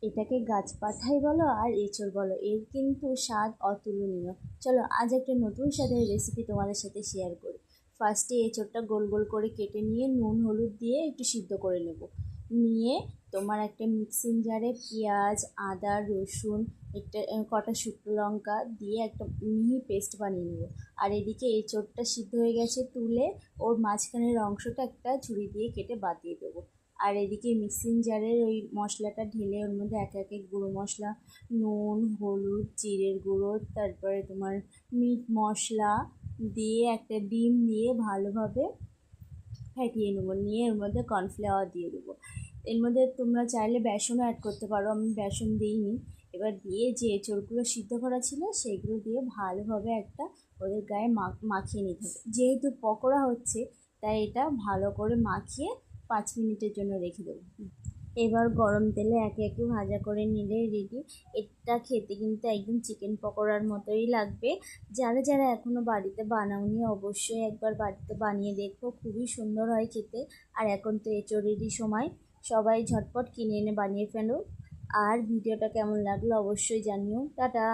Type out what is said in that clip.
এটাকে গাছ পাঠাই বলো আর এঁচড় বলো, এর কিন্তু স্বাদ অতুলনীয়। চলো আজ একটা নতুন স্বাদের রেসিপি তোমাদের সাথে শেয়ার করি। ফার্স্টে এঁচড়টা গোল গোল করে কেটে নিয়ে নুন হলুদ দিয়ে একটু সিদ্ধ করে নেব। নিয়ে তোমার একটা মিক্সিং জারে পেঁয়াজ, আদা, রসুন, একটা কটা শুকনো লঙ্কা দিয়ে একটা মিহি পেস্ট বানিয়ে নেব। আর এদিকে এঁচড়টা সিদ্ধ হয়ে গেছে, তুলে ওর মাঝখানের অংশটা একটা ছুরি দিয়ে কেটে বাদ দিয়ে দেবো। আর এদিকে মিক্সিং জারের ওই মশলাটা ঢেলে ওর মধ্যে এক এক গুঁড়ো মশলা, নুন, হলুদ, জিরের গুঁড়ো, তারপরে তোমার মিট মশলা দিয়ে একটা ডিম দিয়ে ভালোভাবে ফেটিয়ে নেবো। নিয়ে এর মধ্যে কর্নফ্লাওয়ার দিয়ে দেবো। এর মধ্যে তোমরা চাইলে বেসনও অ্যাড করতে পারো, আমি বেসন দিইনি। এবার দিয়ে যে এঁচড়গুলো সিদ্ধ করা ছিল সেইগুলো দিয়ে ভালোভাবে একটা ওদের গায়ে মাখিয়ে নিতে হবে। যেহেতু পকোড়া হচ্ছে তাই এটা ভালো করে মাখিয়ে 5 মিনিটের জন্য রেখে দেবো। এবার গরম তেলে একে একে ভাজা করে নিলে রেডি। এটা খেতে কিন্তু একদম চিকেন পকোড়ার মতোই লাগবে। যারা যারা এখনও বাড়িতে বানাওনি অবশ্যই একবার বাড়িতে বানিয়ে দেখো, খুবই সুন্দর হয় খেতে। আর এখন তো এঁচড়েরই সময়, সবাই ঝটপট কিনে এনে বানিয়ে ফেলো। আর ভিডিওটা কেমন লাগলো অবশ্যই জানিও। টাটা।